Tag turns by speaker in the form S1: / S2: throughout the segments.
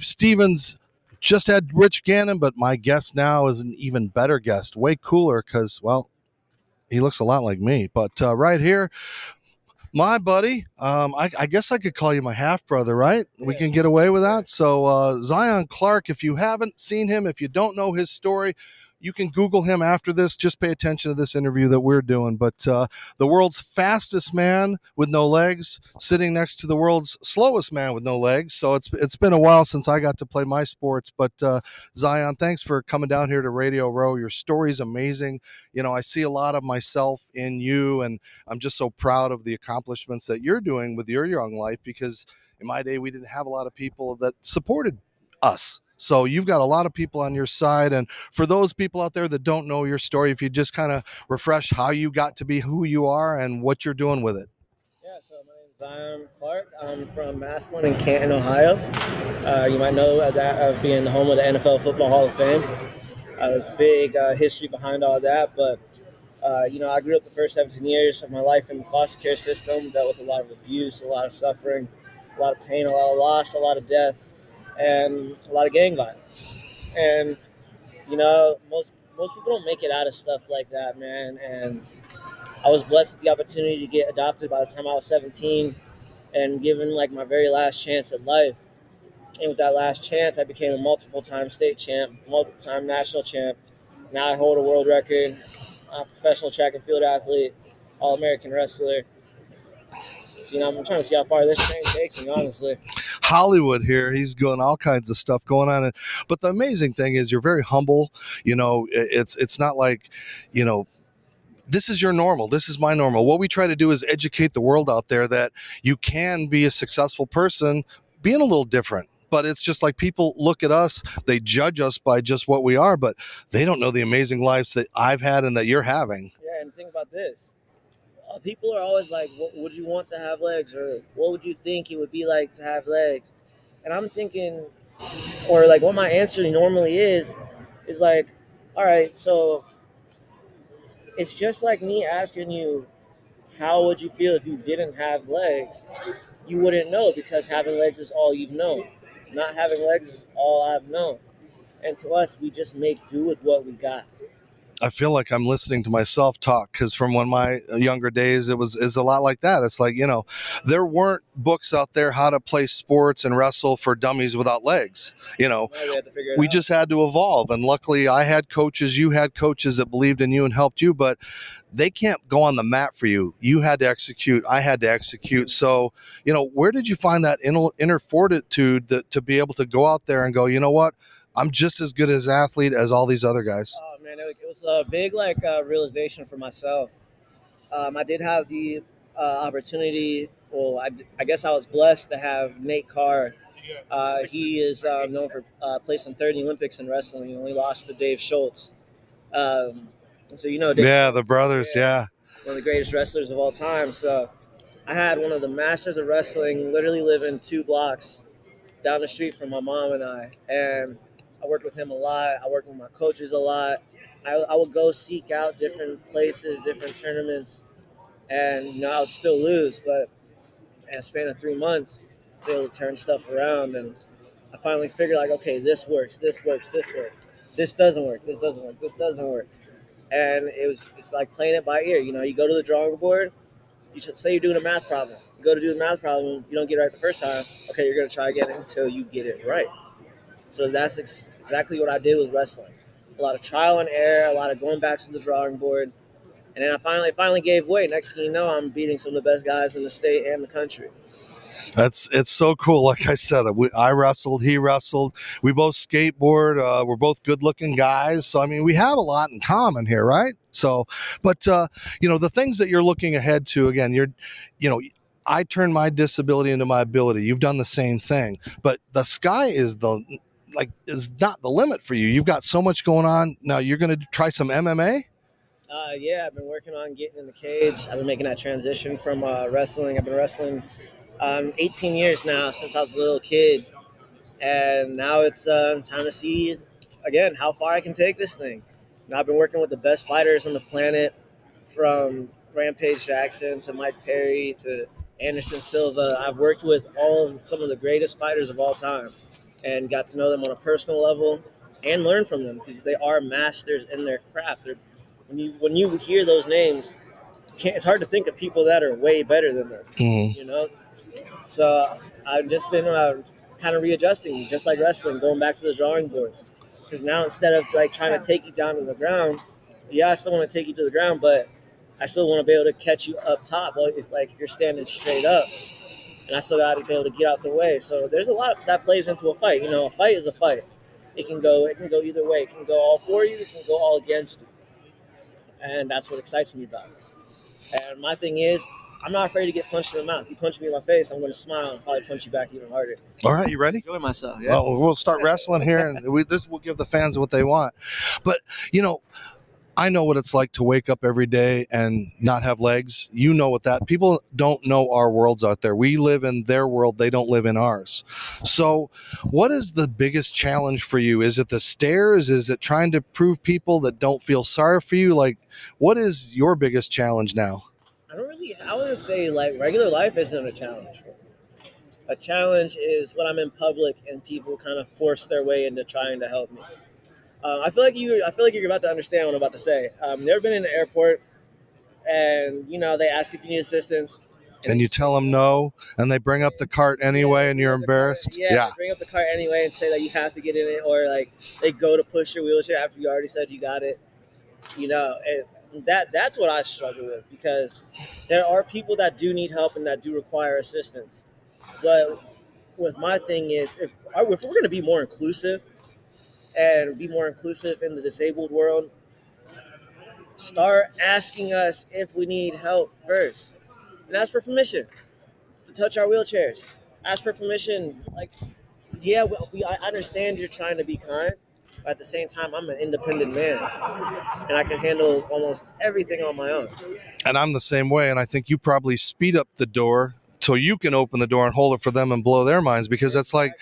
S1: Stevens just had Rich Gannon, but my guest now is an even better guest, way cooler because, well, he looks a lot like me. But right here, my buddy, I guess I could call you my half brother, right? We can get away with that. So, Zion CllarK, if you haven't seen him, if you don't know his story, you can Google him after this. Just pay attention to this interview that we're doing. But the world's fastest man with no legs, sitting next to the world's slowest man with no legs. So it's been a while since I got to play my sports. But Zion, thanks for coming down here to Radio Row. Your story's amazing. You know, I see a lot of myself in you, and I'm just so proud of the accomplishments that you're doing with your young life, because in my day we didn't have a lot of people that supported us. So you've got a lot of people on your side. And for those people out there that don't know your story, if you just kind of refresh how you got to be who you are and what you're doing with it.
S2: Yeah, so my name is Zion CllarK. I'm from Massillon in Canton, Ohio. You might know that of being the home of the NFL Football Hall of Fame. There's a big history behind all that, but I grew up the first 17 years of my life in the foster care system, dealt with a lot of abuse, a lot of suffering, a lot of pain, a lot of loss, a lot of death, and a lot of gang violence. And most people don't make it out of stuff like that, man. And I was blessed with the opportunity to get adopted by the time I was 17 and given like my very last chance at life. And with that last chance, I became a multiple-time state champ, multiple-time national champ. Now I hold a world record. I'm a professional track and field athlete, all-American wrestler. So, I'm trying to see how far this train takes me, honestly.
S1: Hollywood here. He's doing all kinds of stuff going on. But the amazing thing is you're very humble. You know, it's not like, you know, this is your normal. This is my normal. What we try to do is educate the world out there that you can be a successful person being a little different. But it's just like people look at us, they judge us by just what we are, but they don't know the amazing lives that I've had and that you're having.
S2: Yeah, and think about this. People are always like, would you want to have legs? Or what would you think it would be like to have legs? And I'm thinking, or like what my answer normally is like, all right, so it's just like me asking you, how would you feel if you didn't have legs? You wouldn't know because having legs is all you've known. Not having legs is all I've known. And to us, we just make do with what we got.
S1: I feel like I'm listening to myself talk, because from when my younger days, is a lot like that. It's like, you know, there weren't books out there how to play sports and wrestle for dummies without legs. You know, we just had to evolve. And luckily I had coaches, you had coaches that believed in you and helped you, but they can't go on the mat for you. You had to execute. I had to execute. So, you know, where did you find that inner fortitude to be able to go out there and go, you know what? I'm just as good as an athlete as all these other guys.
S2: Oh man, it was a big realization for myself. I did have the opportunity. Well, I guess I was blessed to have Nate Carr. He is known for placing third in the Olympics in wrestling. He only lost to Dave Schultz. So Dave
S1: Yeah,
S2: Schultz,
S1: the brothers. Yeah.
S2: one of the greatest wrestlers of all time. So I had one of the masters of wrestling literally living 2 blocks down the street from my mom and I. And I worked with him a lot. I worked with my coaches a lot. I would go seek out different places, different tournaments, and I would still lose. But in a span of 3 months, I was able to turn stuff around, and I finally figured like, okay, this works, this works, this works. This doesn't work, this doesn't work, this doesn't work. And it's like playing it by ear. You go to the drawing board. You should say you're doing a math problem. You go to do the math problem, you don't get it right the first time. Okay, you're gonna try again until you get it right. So that's exactly what I did with wrestling. A lot of trial and error, a lot of going back to the drawing boards, and then I finally gave way. Next thing you know, I'm beating some of the best guys in the state and the country.
S1: It's so cool. Like I said, I wrestled, he wrestled. We both skateboard. We're both good looking guys. So, I mean, we have a lot in common here, right? So, but, the things that you're looking ahead to, again, you know, I turned my disability into my ability. You've done the same thing, but the sky is not the limit for you. You've got so much going on. Now you're going to try some MMA.
S2: Yeah, I've been working on getting in the cage. I've been making that transition from wrestling. I've been wrestling 18 years now since I was a little kid, and now it's time to see again how far I can take this thing. I've been working with the best fighters on the planet, from Rampage Jackson to Mike Perry to Anderson Silva. I've worked with some of the greatest fighters of all time, and got to know them on a personal level and learn from them because they are masters in their craft. When you hear those names, it's hard to think of people that are way better than them.
S1: Mhm.
S2: You know, so I've just been kind of readjusting, just like wrestling, going back to the drawing board. Because now instead of like trying to take you down to the ground, yeah, I still want to take you to the ground, but I still want to be able to catch you up top. Well, if you're standing straight up, and I still got to be able to get out the way. So there's a lot that plays into a fight. You know, a fight is a fight. It can go either way. It can go all for you. It can go all against you, and that's what excites me about it. And my thing is, I'm not afraid to get punched in the mouth. You punch me in my face, I'm going to smile and probably punch you back even harder.
S1: All right, you ready?
S2: Enjoy myself. Yeah.
S1: Well, we'll start wrestling here, and this will give the fans what they want. But I know what it's like to wake up every day and not have legs. You know what that people don't know our worlds out there. We live in their world. They don't live in ours. So what is the biggest challenge for you? Is it the stairs? Is it trying to prove people that don't feel sorry for you? Like, what is your biggest challenge now?
S2: I wouldn't say like regular life isn't a challenge for me. A challenge is when I'm in public and people kind of force their way into trying to help me. I feel like you're about to understand what I'm about to say. You ever been in the airport and they ask if you need assistance,
S1: And you tell them no, and they bring up the cart anyway, and you're embarrassed?
S2: Yeah, they bring up the cart anyway and say that you have to get in it, or like they go to push your wheelchair after you already said you got it. And that's what I struggle with because there are people that do need help and that do require assistance. But with my thing is, if we're going to be more inclusive and be more inclusive in the disabled world, start asking us if we need help first, and ask for permission to touch our wheelchairs. Ask for permission. Like, yeah, I understand you're trying to be kind, but at the same time, I'm an independent man, and I can handle almost everything on my own.
S1: And I'm the same way. And I think you probably speed up the door so you can open the door and hold it for them and blow their minds, because it's like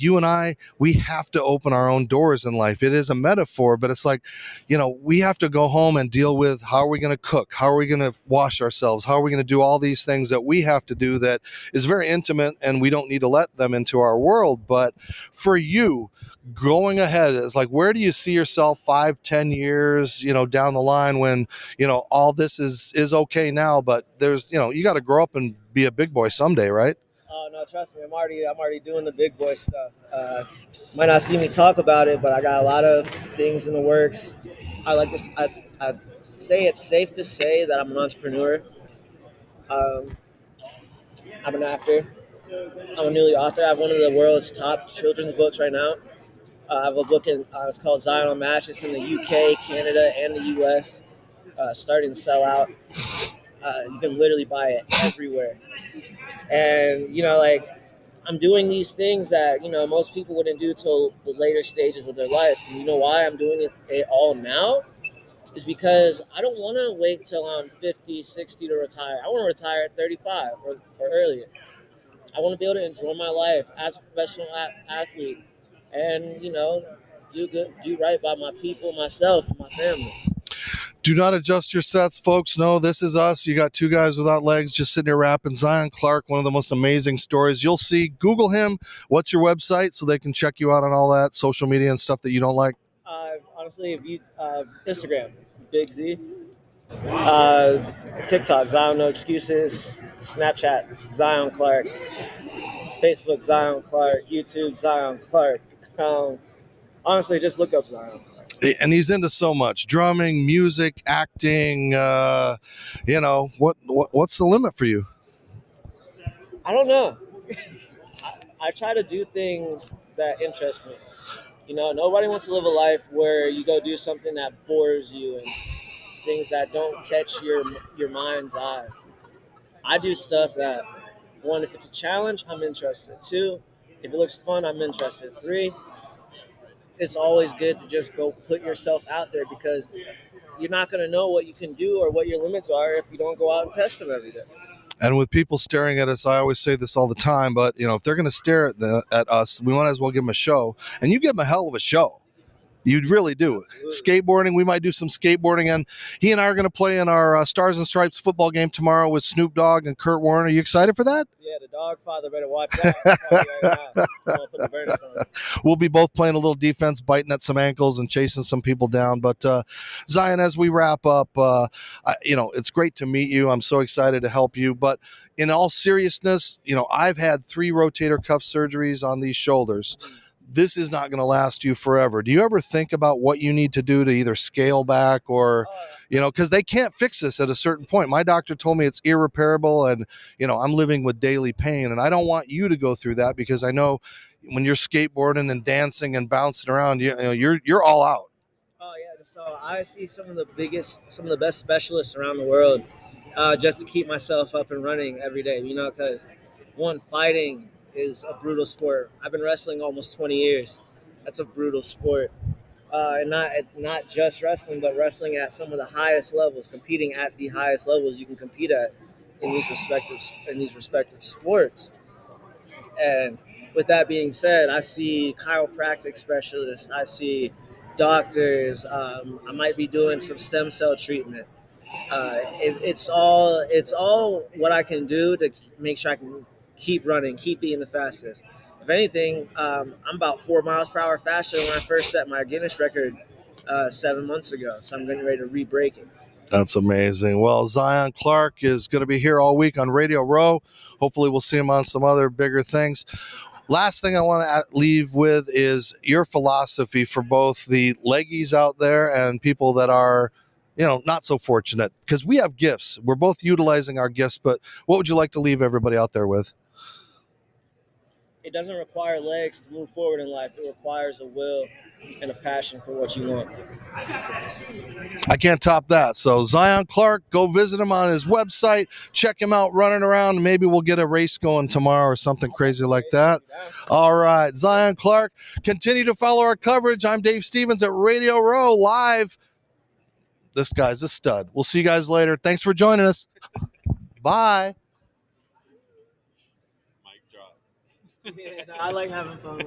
S1: you and I, we have to open our own doors in life. It is a metaphor, but it's like, we have to go home and deal with how are we going to cook? How are we going to wash ourselves? How are we going to do all these things that we have to do that is very intimate, and we don't need to let them into our world. But for you, going ahead, is like, where do you see yourself 5-10 years, down the line when, all this is okay now, but there's, you got to grow up and be a big boy someday, right?
S2: Oh no, trust me, I'm already doing the big boy stuff. Might not see me talk about it, but I got a lot of things in the works. I like this. I say it's safe to say that I'm an entrepreneur. Um, I'm an actor. I'm a newly author. I have one of the world's top children's books right now. I have a book it's called Zion CllarK. It's in the UK, Canada, and the US. Starting to sell out. You can literally buy it everywhere. And like I'm doing these things that most people wouldn't do till the later stages of their life. And you know why I'm doing it all now is because I don't want to wait till I'm 50, 60 to retire. I want to retire at 35 or earlier. I want to be able to enjoy my life as a professional athlete, and do good, do right by my people, myself, and my family.
S1: Do not adjust your sets, folks. No, this is us. You got two guys without legs just sitting here rapping. Zion CllarK, one of the most amazing stories you'll see. Google him. What's your website so they can check you out on all that social media and stuff that you don't like?
S2: Honestly, if you Instagram, Big Z, TikTok, Zion No Excuses, Snapchat, Zion CllarK, Facebook, Zion CllarK, YouTube, Zion CllarK. Honestly, just look up Zion.
S1: And he's into so much: drumming, music, acting. What's the limit for you?
S2: I don't know. I try to do things that interest me. Nobody wants to live a life where you go do something that bores you and things that don't catch your mind's eye. I do stuff that, one, if it's a challenge, I'm interested. Two, if it looks fun, I'm interested. Three, it's always good to just go put yourself out there because you're not going to know what you can do or what your limits are if you don't go out and test them every day.
S1: And with people staring at us, I always say this all the time, but if they're going to stare at us, we might as well give them a show. And you give them a hell of a show. You really do. Absolutely. Skateboarding, we might do some skateboarding, and he and I are going to play in our Stars and Stripes football game tomorrow with Snoop Dogg and Kurt Warner. Are you excited for that?
S2: Yeah, the dog dog father better watch out. I'm telling you right now. I'm gonna put the burners on.
S1: We'll be both playing a little defense, biting at some ankles and chasing some people down. But Zion, as we wrap up, it's great to meet you. I'm so excited to help you. But in all seriousness, I've had 3 rotator cuff surgeries on these shoulders. This is not going to last you forever. Do you ever think about what you need to do to either scale back or, because they can't fix this at a certain point? My doctor told me it's irreparable, and, I'm living with daily pain, and I don't want you to go through that, because I know when you're skateboarding and dancing and bouncing around, you're all out.
S2: Oh yeah, so I see some of the best specialists around the world, just to keep myself up and running every day. Because fighting is a brutal sport. I've been wrestling almost 20 years. That's a brutal sport, and not just wrestling, but wrestling at some of the highest levels, competing at the highest levels you can compete at in these respective sports. And with that being said, I see chiropractic specialists. I see doctors. I might be doing some stem cell treatment. It's all what I can do to make sure I can keep running, keep being the fastest. If anything, I'm about 4 miles per hour faster than when I first set my Guinness record 7 months ago. So I'm getting ready to re-break it.
S1: That's amazing. Well, Zion CllarK is going to be here all week on Radio Row. Hopefully we'll see him on some other bigger things. Last thing I want to leave with is your philosophy for both the leggies out there and people that are, not so fortunate, because we have gifts. We're both utilizing our gifts, but what would you like to leave everybody out there with?
S2: It doesn't require legs to move forward in life. It requires a will and a passion for what you want.
S1: I can't top that. So Zion CllarK, go visit him on his website. Check him out running around. Maybe we'll get a race going tomorrow or something crazy like that. All right, Zion CllarK. Continue to follow our coverage. I'm Dave Stevens at Radio Row Live. This guy's a stud. We'll see you guys later. Thanks for joining us. Bye.
S2: Mic drop. Yeah, no, I like having fun.